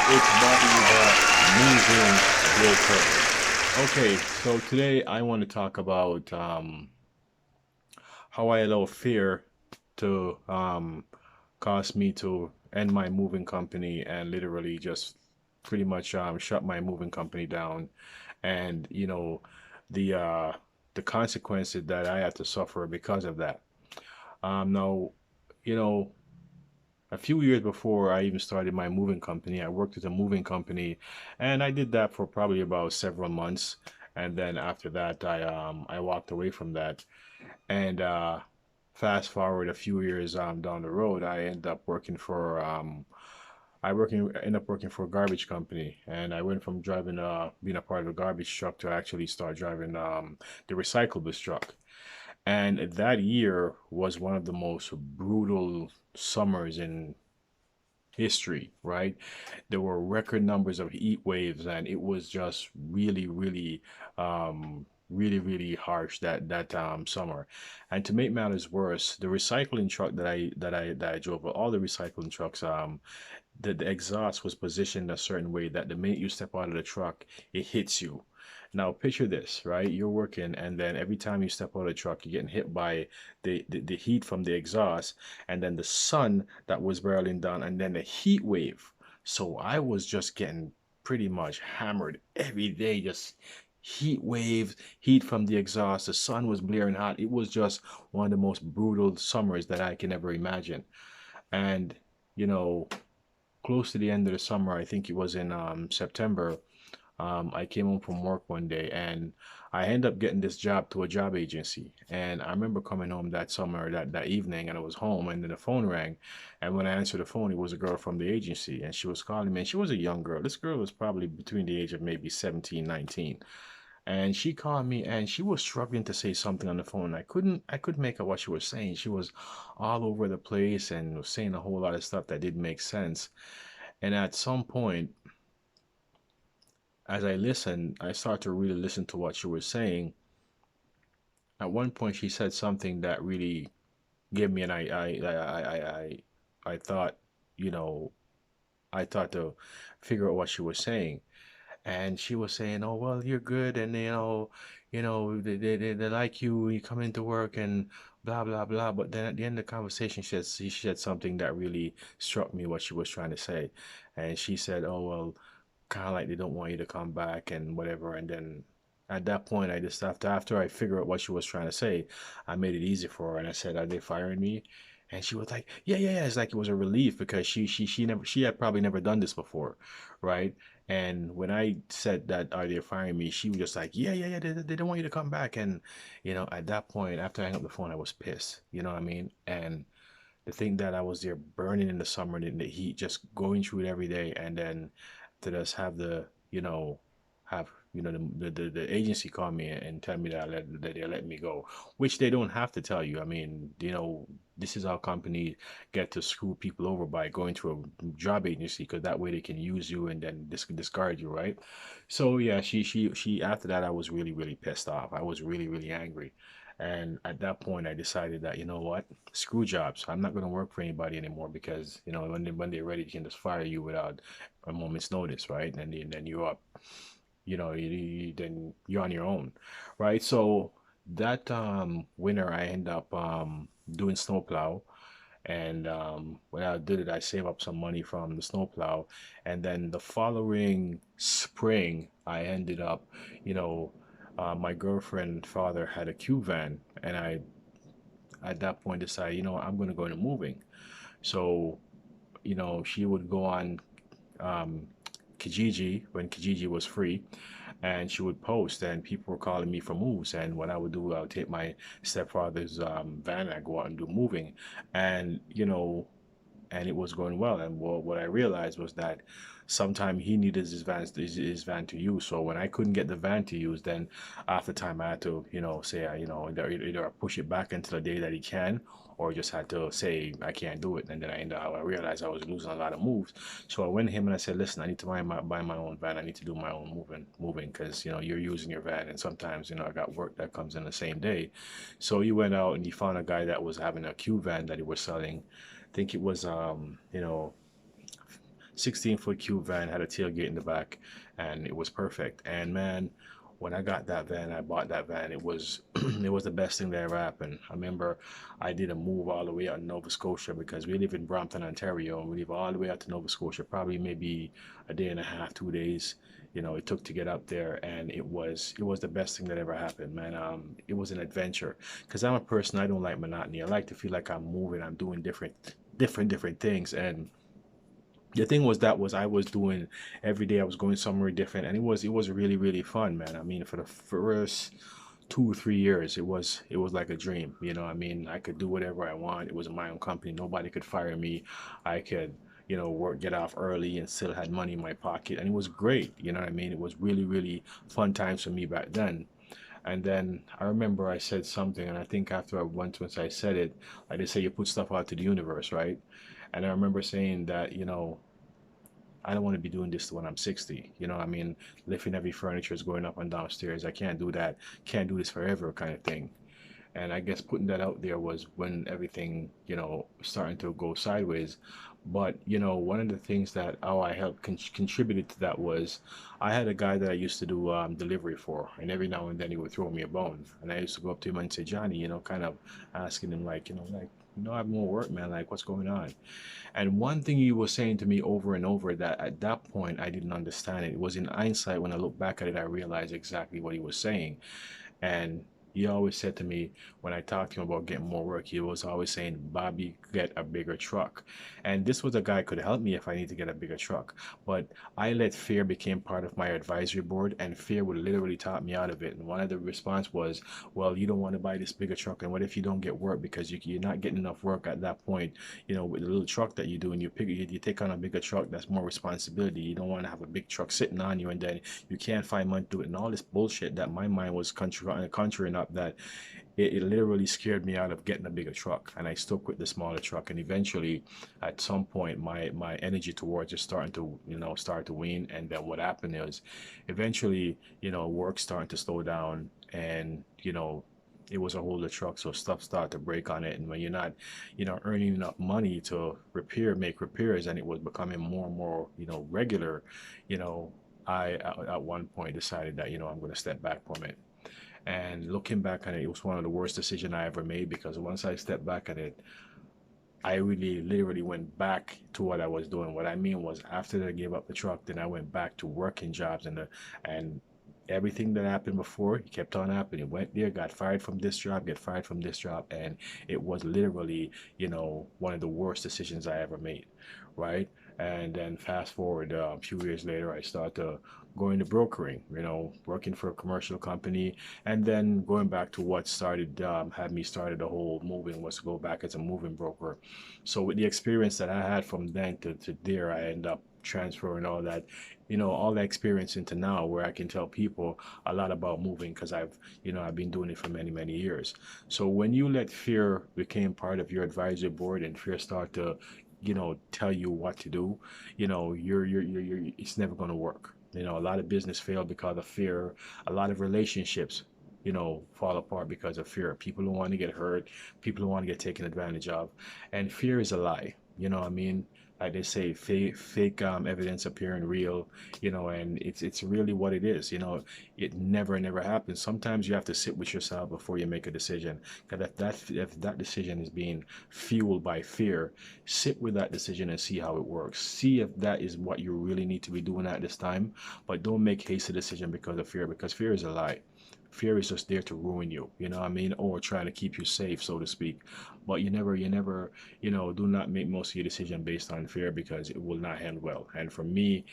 It's Bobby the Moving Broker. Okay, so today I want to talk about how I allow fear to cause me to end my moving company and literally just pretty much shut my moving company down, and the uh, the consequences that I had to suffer because of that. Now, you know, a few years before I even started my moving company, I worked with a moving company, and I did that for probably about several months. And then after that, I walked away from that. And fast forward a few years down the road, I ended up working for ended up working for a garbage company, and I went from driving being a part of a garbage truck to actually start driving the recyclables truck. And that year was one of the most brutal summers in history, right? There were record numbers of heat waves, and it was just really harsh that summer. And to make matters worse, the recycling truck that I drove, all the recycling trucks, the exhaust was positioned a certain way that the minute you step out of the truck, it hits you. Now picture this, right? You're working, and then every time you step out of the truck, you're getting hit by the heat from the exhaust, and then the sun that was barreling down, and then the heat wave. So I was just getting pretty much hammered every day, just heat waves, heat from the exhaust. The sun was blaring hot. It was just one of the most brutal summers that I can ever imagine. And you know, close to the end of the summer, I think it was in September, I came home from work one day, and I ended up getting this job to a job agency. And I remember coming home that summer, that evening, and I was home, and then the phone rang. And when I answered the phone, it was a girl from the agency, and she was calling me. And she was a young girl. This girl was probably between the age of maybe 17, 19. And she called me, and she was struggling to say something on the phone. I couldn't make out what she was saying. She was all over the place and was saying a whole lot of stuff that didn't make sense. And at some point, as I listened, I started to really listen to what she was saying. At one point, she said something that really gave me an I thought, you know, I thought to figure out what she was saying. And she was saying, "Oh well, you're good, and they like you. You come into work and blah blah blah." But then at the end of the conversation, she said something that really struck me what she was trying to say, and she said, "Oh well, kind of like they don't want you to come back and whatever." And then at that point, I just after I figured out what she was trying to say, I made it easy for her, and I said, "Are they firing me?" And she was like, "Yeah, yeah, yeah." It's like it was a relief because she had probably never done this before, right? And when I said that, "Are they firing me?" She was just like, "Yeah, yeah, yeah. They don't want you to come back." And at that point, after I hung up the phone, I was pissed. You know what I mean? And to think that I was there burning in the summer in the heat, just going through it every day, and then to just have the agency call me and tell me that they let me go, which they don't have to tell you. I mean, this is how companies get to screw people over by going to a job agency because that way they can use you and then discard you, right? So yeah, she after that I was really pissed off. I was really angry. And at that point, I decided that, you know what, screw jobs. I'm not going to work for anybody anymore because, when they're ready, they can just fire you without a moment's notice, right? And then you're up, then you're on your own, right? So that winter, I end up doing snowplow. And when I did it, I saved up some money from the snowplow. And then the following spring, I ended up, you know, my girlfriend father had a cube van, and I at that point decided, I'm going to go into moving. So, she would go on um, Kijiji when Kijiji was free, and she would post, and people were calling me for moves. And what I would do, I would take my stepfather's van, and I go out and do moving, and and it was going well. And what I realized was that sometimes he needed his van to use. So when I couldn't get the van to use, then after time I had to, say, either I push it back until the day that he can, or just had to say I can't do it. And then I realized I was losing a lot of moves. So I went to him and I said, "Listen, I need to buy my own van. I need to do my own moving because you're using your van, and sometimes I got work that comes in the same day." So he went out and he found a guy that was having a Q van that he was selling. I think it was 16-foot cube van, had a tailgate in the back, and it was perfect. And man, when I got that van, I bought that van. It was it was the best thing that ever happened. I remember I did a move all the way out in Nova Scotia because we live in Brampton, Ontario, and we live all the way out to Nova Scotia, probably maybe a day and a half, 2 days. It took to get up there, and it was the best thing that ever happened, man. It was an adventure because I'm a person, I don't like monotony. I like to feel like I'm moving, I'm doing different things. And the thing was I was doing every day, I was going somewhere different, and it was really really fun, man. I mean, for the first 2 or 3 years, it was like a dream. I mean, I could do whatever I want. It was my own company, nobody could fire me. I could work, get off early, and still had money in my pocket, and it was great. You know what I mean? It was really really fun times for me back then. And then I remember I said something, and I think after once I said it, like they say, you put stuff out to the universe, right? And I remember saying that, I don't want to be doing this when I'm 60. I mean, lifting heavy furniture is going up and downstairs. I can't do that. Can't do this forever, kind of thing. And I guess putting that out there was when everything, starting to go sideways. But, one of the things that how I helped contributed to that was I had a guy that I used to do delivery for, and every now and then he would throw me a bone. And I used to go up to him and say, Johnny, kind of asking him like, I have more work, man. Like, what's going on? And one thing he was saying to me over and over that at that point I didn't understand it. It was in hindsight, when I look back at it, I realized exactly what he was saying. And he always said to me, when I talked to him about getting more work, he was always saying, Bobby, get a bigger truck. And this was a guy who could help me if I need to get a bigger truck. But I let fear become part of my advisory board, and fear would literally talk me out of it. And one of the response was, well, you don't want to buy this bigger truck, and what if you don't get work because you're not getting enough work at that point, with the little truck that you do, and you take on a bigger truck, that's more responsibility. You don't want to have a big truck sitting on you, and then you can't find money to do it, and all this bullshit that my mind was conjuring up, that it literally scared me out of getting a bigger truck. And I stuck with the smaller truck, and eventually at some point my energy towards it starting to start to wane. And then what happened is eventually work starting to slow down, and it was a older truck, so stuff started to break on it. And when you're not earning enough money to make repairs, and it was becoming more and more regular, I at one point decided that I'm going to step back from it. And looking back on it, it was one of the worst decisions I ever made, because once I stepped back at it, I really literally went back to what I was doing. What I mean was, after I gave up the truck, then I went back to working jobs, and everything that happened before, it kept on happening. Went there, got fired from this job, get fired from this job, and it was literally, one of the worst decisions I ever made, right? And then fast forward a few years later, I started to go into brokering, working for a commercial company, and then going back to what started, had me started the whole moving, was to go back as a moving broker. So with the experience that I had from then to there, I end up transferring all that experience into now, where I can tell people a lot about moving, because I've been doing it for many many years. So when you let fear become part of your advisory board, and fear start to tell you what to do, you're it's never going to work. A lot of business fail because of fear. A lot of relationships fall apart because of fear. People don't want to get hurt. People don't want to get taken advantage of. And fear is a lie. I mean, like they say, fake evidence appearing real, and it's really what it is. It never happens. Sometimes you have to sit with yourself before you make a decision. Because if that decision is being fueled by fear, sit with that decision and see how it works. See if that is what you really need to be doing at this time. But don't make hasty decision because of fear, because fear is a lie. Fear is just there to ruin you, what I mean, or trying to keep you safe, so to speak. But you never, do not make most of your decision based on fear, because it will not end well. And for me,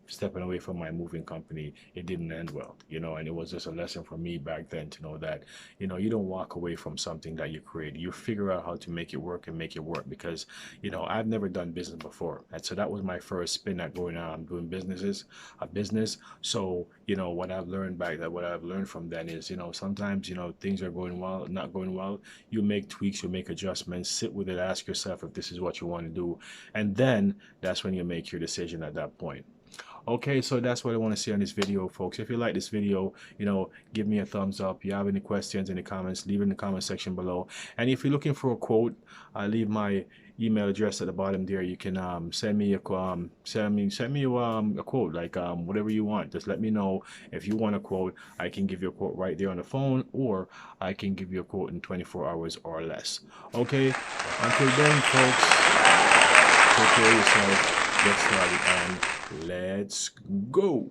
stepping away from my moving company, it didn't end well, and it was just a lesson for me back then to know that, you don't walk away from something that you create. You figure out how to make it work and make it work, because, I've never done business before. And so that was my first spin at going on doing a business. So, what I've learned what I've learned from then is, sometimes, things are going well, not going well. You make tweaks, you make adjustments, sit with it, ask yourself if this is what you want to do. And then that's when you make your decision at that point. Okay, so that's what I want to see on this video, folks. If you like this video, give me a thumbs up. If you have any questions, any comments, leave it in the comment section below. And if you're looking for a quote, I leave my email address at the bottom there. You can send me a quote, like whatever you want. Just let me know if you want a quote. I can give you a quote right there on the phone, or I can give you a quote in 24 hours or less. Okay, until then, folks, take care of yourself, get started, and let's go.